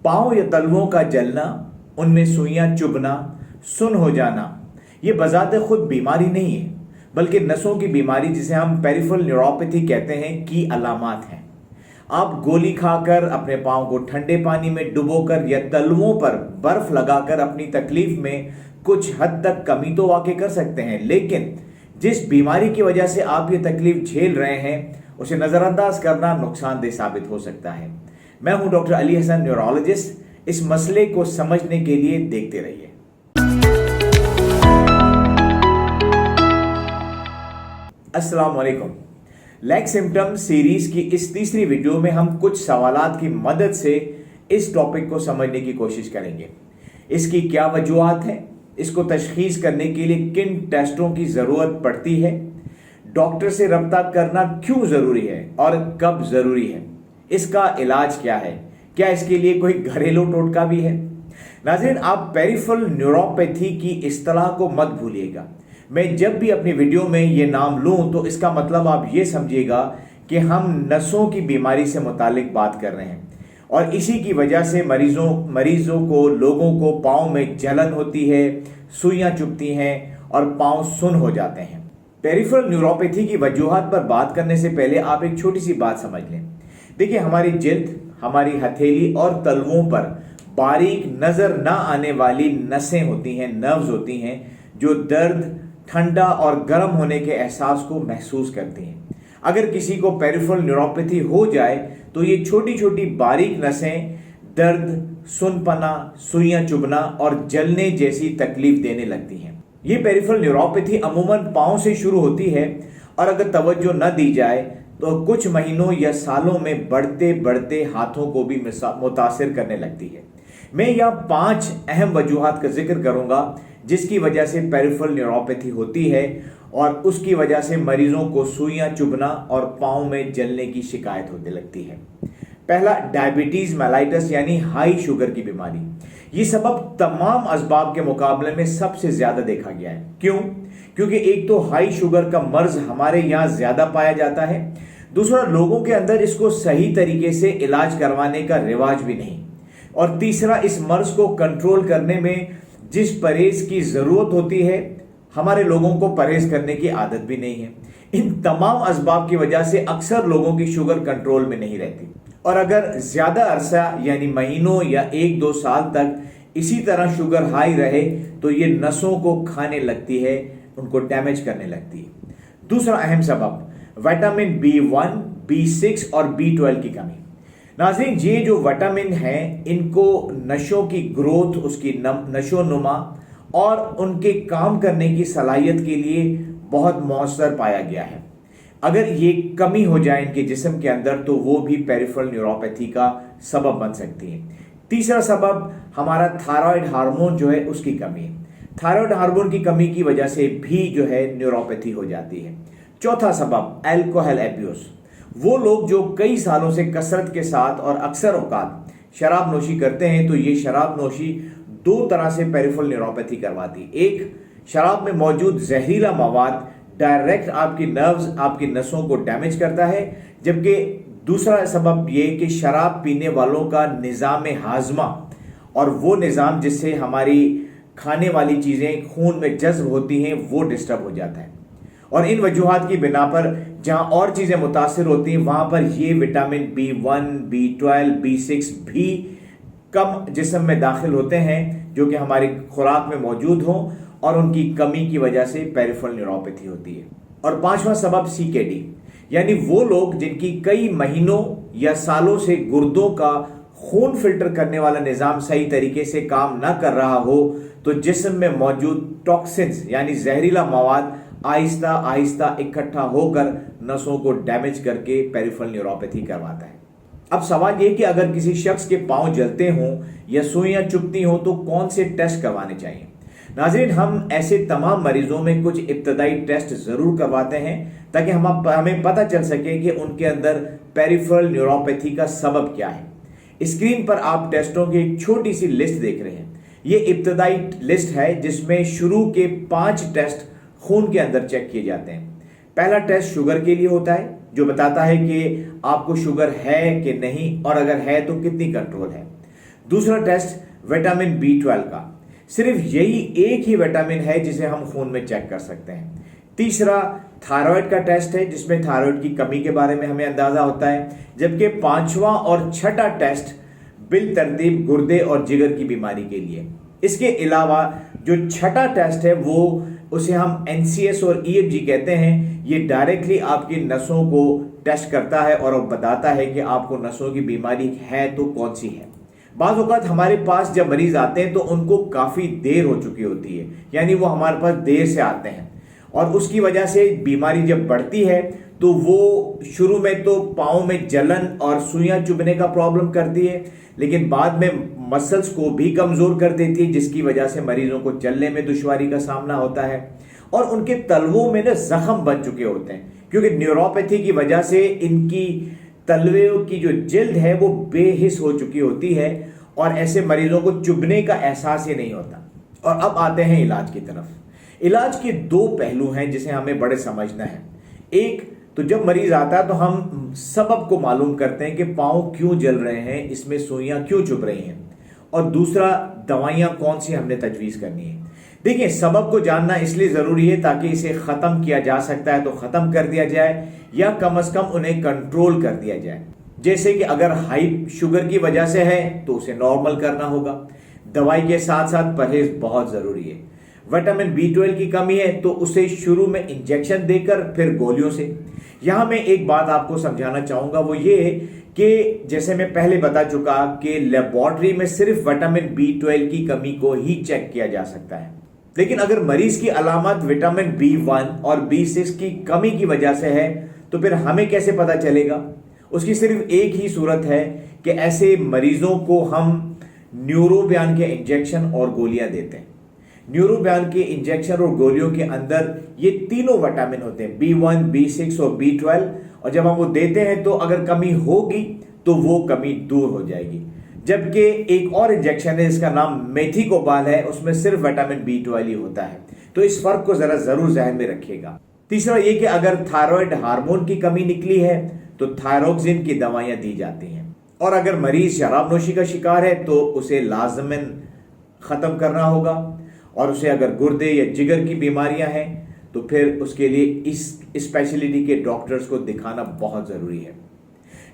पांव या तलवों का जलना, उनमें सुइयां चुभना, सुन्न हो जाना, ये बजाते खुद बीमारी नहीं है, बल्कि नसों की बीमारी जिसे हम पेरिफेरल न्यूरोपैथी कहते हैं की अलामात हैं। आप गोली खाकर, अपने पांव को ठंडे पानी में डुबोकर या तलवों पर बर्फ लगाकर अपनी तकलीफ में कुछ हद तक कमी तो वाकई कर सकते हैं, लेकिन जिस बीमारी की वजह से आप ये तकलीफ झेल रहे हैं उसे नजरअंदाज करना नुकसानदेह साबित हो सकता है। मैं हूं डॉक्टर अली हसन, न्यूरोलॉजिस्ट। इस मसले को समझने के लिए देखते रहिए। अस्सलाम वालेकुम। लैक सिम्टम सीरीज की इस तीसरी वीडियो में हम कुछ सवालात की मदद से इस टॉपिक को समझने की कोशिश करेंगे। इसकी क्या वजूहात हैं, इसको तशखीस करने के लिए किन टेस्टों की जरूरत पड़ती है, डॉक्टर से रब्ता करना क्यों जरूरी है और कब जरूरी है, इसका इलाज क्या है, क्या इसके लिए कोई घरेलू टोटका भी है। नाज़रीन, आप पेरिफेरल न्यूरोपैथी की इस्तिलाह को मत भूलिएगा। मैं जब भी अपनी वीडियो में ये नाम लूं तो इसका मतलब आप ये समझिएगा कि हम नसों की बीमारी से मुतालिक बात कर रहे हैं और इसी की वजह से मरीजों को, लोगों को पाँव में जलन होती है, सुइयां चुभती हैं और पाँव सुन्न हो जाते हैं। पेरिफेरल न्यूरोपैथी की वजूहात पर बात करने से पहले आप एक छोटी सी बात समझ लें। देखिए, हमारी जिल्द, हमारी हथेली और तलवों पर बारीक नजर ना आने वाली नसें होती हैं, नर्व्स होती हैं, जो दर्द, ठंडा और गर्म होने के एहसास को महसूस करती हैं। अगर किसी को पेरिफेरल न्यूरोपैथी हो जाए तो ये छोटी छोटी बारीक नसें दर्द, सुनपना, सुइयां चुभना और जलने जैसी तकलीफ देने लगती हैं। ये पेरिफेरल न्यूरोपैथी अमूमन पाँव से शुरू होती है और अगर तवज्जो न दी जाए तो कुछ महीनों या सालों में बढ़ते बढ़ते हाथों को भी मुतासिर करने लगती है। मैं यहाँ 5 अहम वजूहात का जिक्र करूंगा जिसकी वजह से पेरिफेरल न्यूरोपैथी होती है और उसकी वजह से मरीजों को सुइयां चुभना और पाँव में जलने की शिकायत होने लगती है। पहला, डायबिटीज मेलाइटस यानी हाई शुगर की बीमारी। ये सबब तमाम असबाब के मुकाबले में सबसे ज्यादा देखा गया है। क्यों? क्योंकि एक तो हाई शुगर का मर्ज हमारे यहाँ ज्यादा पाया जाता है, दूसरा लोगों के अंदर इसको सही तरीके से इलाज करवाने का रिवाज भी नहीं, और तीसरा इस मर्ज को कंट्रोल करने में जिस परहेज की जरूरत होती है हमारे लोगों को परहेज करने की आदत भी नहीं है। इन तमाम असबाब की वजह से अक्सर लोगों की शुगर कंट्रोल में नहीं रहती और अगर ज्यादा अरसा यानी महीनों या 1-2 साल तक इसी तरह शुगर हाई रहे तो ये नसों को खाने लगती है, उनको डैमेज करने लगती है। दूसरा अहम सबब, विटामिन B1, B6 और B12 की कमी। नाज़रीन, ये जो विटामिन हैं इनको नसों की ग्रोथ, उसकी नशोनुमा और उनके काम करने की सलाहियत के लिए बहुत मौसर पाया गया है। अगर ये कमी हो जाए इनके जिस्म के अंदर तो वो भी पेरिफेरल न्यूरोपैथी का सबब बन सकती है। तीसरा सबब हमारा थायराइड हार्मोन जो है उसकी कमी है। थायराइड हार्मोन की कमी की वजह से भी जो है न्यूरोपैथी हो जाती है। चौथा सबब, अल्कोहल एब्यूज। वो लोग जो कई सालों से कसरत के साथ और अक्सर औकात शराब नोशी करते हैं तो ये शराब नोशी 2 तरह से पेरिफेरल न्यूरोपैथी करवाती है। एक, शराब में मौजूद जहरीला मवाद डायरेक्ट आपकी नर्व्स, आपकी नसों को डैमेज करता है, जबकि दूसरा सबब ये कि शराब पीने वालों का निज़ाम हाजमा और वो निज़ाम जिससे हमारी खाने वाली चीज़ें खून में जज्ब होती हैं वो डिस्टर्ब हो जाता है। और इन वजूहात की बिना पर जहां और चीज़ें मुतासिर होती हैं वहां पर ये विटामिन B1, B12, B6 भी कम जिस्म में दाखिल होते हैं जो कि हमारी खुराक में मौजूद हों और उनकी कमी की वजह से पेरिफेरल न्यूरोपैथी होती है। और 5वां सबब, CKD, यानी वो लोग जिनकी कई महीनों या सालों से गुर्दों का खून फिल्टर करने वाला निज़ाम सही तरीके से काम ना कर रहा हो तो जिस्म में मौजूद टॉक्सिन्स यानी जहरीला मवाद आहिस्ता आहिस्ता इकट्ठा होकर नसों को डैमेज करके पेरिफेरल न्यूरोपैथी करवाता है। अब सवाल यह कि अगर किसी शख्स के पांव जलते हों या सुइयां चुभती हों तो कौन से टेस्ट करवाने चाहिए। नाज़रीन, हम ऐसे तमाम मरीजों में कुछ इब्तदाई टेस्ट जरूर करवाते हैं ताकि हमें पता चल सके कि उनके अंदर पेरिफेरल न्यूरोपैथी का सबब क्या है। स्क्रीन पर आप टेस्टों की एक छोटी सी लिस्ट देख रहे हैं। ये इब्तदाई लिस्ट है जिसमें शुरू के 5 टेस्ट खून के अंदर चेक किए जाते हैं। पहला टेस्ट शुगर के लिए होता है जो बताता है कि आपको शुगर है कि नहीं और अगर है तो कितनी कंट्रोल है। दूसरा टेस्ट विटामिन B12 का, सिर्फ यही एक ही विटामिन है जिसे हम खून में चेक कर सकते हैं। तीसरा थायराइड का टेस्ट है जिसमें थायराइड की कमी के बारे में हमें अंदाजा होता है। जबकि पांचवा और छठा टेस्ट बिल तरतीब गुर्दे और जिगर की बीमारी के लिए। इसके अलावा जो छठा टेस्ट है वो उसे हम NCS और EFG कहते हैं। ये डायरेक्टली आपकी नसों को टेस्ट करता है और बताता है कि आपको नसों की बीमारी है तो कौन सी है। बाज़ औक़ात हमारे पास जब मरीज आते हैं तो उनको काफ़ी देर हो चुकी होती है, यानी वो हमारे पास देर से आते हैं और उसकी वजह से बीमारी जब बढ़ती है तो वो शुरू में तो पाँव में जलन और सुइयां चुभने का प्रॉब्लम करती है, लेकिन बाद में मसल्स को भी कमज़ोर कर देती है, जिसकी वजह से मरीजों को चलने में दुश्वारी का सामना होता है और उनके तलवों में ना जख्म बन चुके होते हैं, क्योंकि न्यूरोपैथी की वजह से इनकी तलवों की जो जिल्द है वो बेहिस हो चुकी होती है और ऐसे मरीजों को चुभने का एहसास ही नहीं होता। और अब आते हैं इलाज की तरफ। इलाज के दो पहलू हैं जिसे हमें बड़े समझना है। एक तो जब मरीज आता है तो हम सबब को मालूम करते हैं कि पाँव क्यों जल रहे हैं, इसमें सुइयां क्यों चुभ रही हैं, और दूसरा दवाइयां कौन सी हमने तजवीज़ करनी है। देखिए, सबब को जानना इसलिए ज़रूरी है ताकि इसे ख़त्म किया जा सकता है तो ख़त्म कर दिया जाए या कम से कम उन्हें कंट्रोल कर दिया जाए। जैसे कि अगर हाई शुगर की वजह से है तो उसे नॉर्मल करना होगा। दवाई के साथ साथ परहेज बहुत ज़रूरी है। विटामिन B12 की कमी है तो उसे शुरू में इंजेक्शन देकर फिर गोलियों से। यहाँ मैं एक बात आपको समझाना चाहूँगा, वो ये कि जैसे मैं पहले बता चुका कि लेबॉर्ट्री में सिर्फ विटामिन B12 की कमी को ही चेक किया जा सकता है, लेकिन अगर मरीज की अलामत विटामिन B1 और B6 की कमी की वजह से है तो फिर हमें कैसे पता चलेगा। उसकी सिर्फ एक ही सूरत है कि ऐसे मरीजों को हम न्यूरोबियान के इंजेक्शन और गोलियां देते हैं। न्यूरोबियान के इंजेक्शन और गोलियों के अंदर ये तीनों विटामिन होते हैं, B1, B6 और B12, और जब हम वो देते हैं तो अगर कमी होगी तो वो कमी दूर हो जाएगी। जबकि एक और इंजेक्शन है जिसका नाम मेथिकोबाल है, उसमें सिर्फ विटामिन B12 ही होता है। तो इस फर्क को जरा जरूर ज़हन में रखिएगा। तीसरा ये कि अगर थायराइड हार्मोन की कमी निकली है तो थायरोक्सिन की दवाइयां दी जाती हैं, और अगर मरीज शराब नोशी का शिकार है तो उसे लाजमन ख़त्म करना होगा, और उसे अगर गुर्दे या जिगर की बीमारियां हैं तो फिर उसके लिए इस स्पेशलिटी के डॉक्टर्स को दिखाना बहुत ज़रूरी है।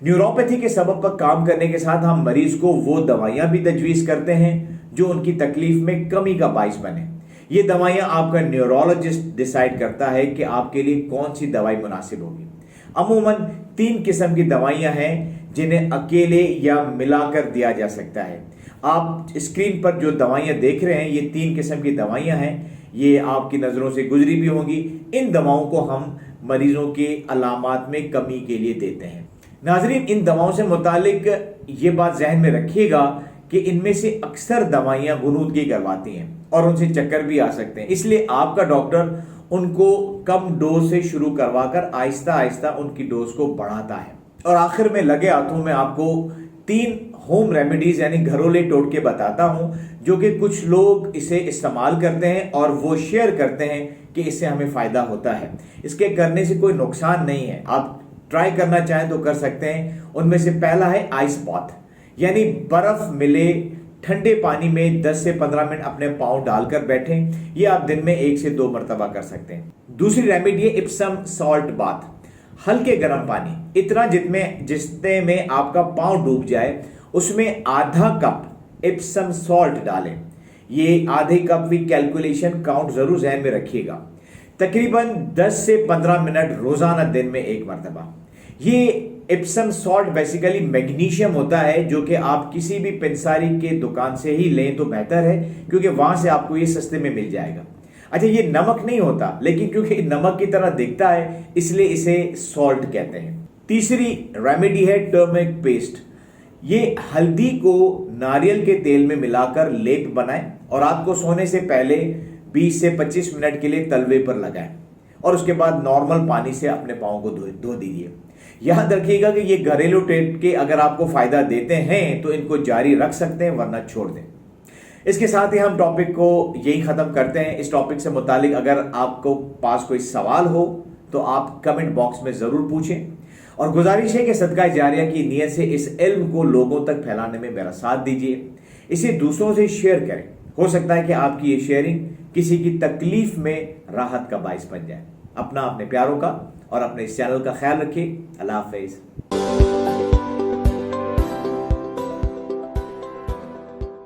न्यूरोपैथी के सबब पर काम करने के साथ हम मरीज को वो दवाइयां भी तजवीज़ करते हैं जो उनकी तकलीफ में कमी का बाइस बने। ये दवाइयां आपका न्यूरोलॉजिस्ट डिसाइड करता है कि आपके लिए कौन सी दवाई मुनासिब होगी। अमूमन 3 किस्म की दवाइयां हैं जिन्हें अकेले या मिलाकर दिया जा सकता है। आप स्क्रीन पर जो दवाइयां देख रहे हैं ये 3 किस्म की दवाइयां हैं, ये आपकी नज़रों से गुजरी भी होंगी। इन दवाओं को हम मरीजों के अलामात में कमी के लिए देते हैं। नाजरीन, इन दवाओं से मुतालिक ये बात जहन में रखिएगा कि इनमें से अक्सर दवाइयां गुनूदगी करवाती हैं और उनसे चक्कर भी आ सकते हैं, इसलिए आपका डॉक्टर उनको कम डोज से शुरू करवाकर आहिस्ता आहिस्ता उनकी डोज को बढ़ाता है। और आखिर में लगे हाथों में आपको 3 होम रेमेडीज यानी घरेलू टोटके बताता हूं जो कि कुछ लोग इसे इस्तेमाल करते हैं और वो शेयर करते हैं कि इससे हमें फायदा होता है। इसके करने से कोई नुकसान नहीं है, आप ट्राई करना चाहें तो कर सकते हैं। उनमें से पहला है आइस बाथ, यानी बर्फ मिले ठंडे पानी में 10 से 15 मिनट अपने पाँव डालकर बैठें। ये आप दिन में 1 से 2 मरतबा कर सकते हैं। दूसरी रेमेडी है इप्सम सॉल्ट बाथ, हल्के गर्म पानी, इतना जितने में आपका पाँव डूब जाए उसमें आधा कप इप्सम सॉल्ट डालें। ये आधे कप की कैलकुलेशन काउंट जरूर ज़हन में रखिएगा। तकरीबन 10 से 15 मिनट रोजाना दिन में 1 मरतबा। ये इप्सम सॉल्ट बेसिकली मैग्नीशियम होता है जो कि आप किसी भी पंसारी के दुकान से ही लें तो बेहतर है, क्योंकि वहां से आपको ये सस्ते में मिल जाएगा। अच्छा, ये नमक नहीं होता, लेकिन क्योंकि नमक की तरह दिखता है इसलिए इसे सॉल्ट कहते हैं। तीसरी रेमेडी है टर्मरिक पेस्ट। ये हल्दी को नारियल के तेल में मिलाकर लेप बनाएं और रात को सोने से पहले 20 से 25 मिनट के लिए तलवे पर लगाएं और उसके बाद नॉर्मल पानी से अपने पाँव को धो दीजिए। याद रखिएगा कि ये घरेलू टोटके अगर आपको फायदा देते हैं तो इनको जारी रख सकते हैं, वरना छोड़ दें। इसके साथ ही हम टॉपिक को यही खत्म करते हैं। इस टॉपिक से मुतालिक अगर आपको पास कोई सवाल हो तो आप कमेंट बॉक्स में जरूर पूछें, और गुजारिश है कि सदका जारिया की नीयत से इस इल्म को लोगों तक फैलाने में मेरा साथ दीजिए। اسے دوسروں سے شیئر کریں. ہو سکتا ہے کہ آپ کی یہ شیئرنگ کسی کی تکلیف میں راحت کا باعث بن جائے. اپنے پیاروں کا اور اپنے اس چینل کا خیال رکھیے. اللہ حافظ.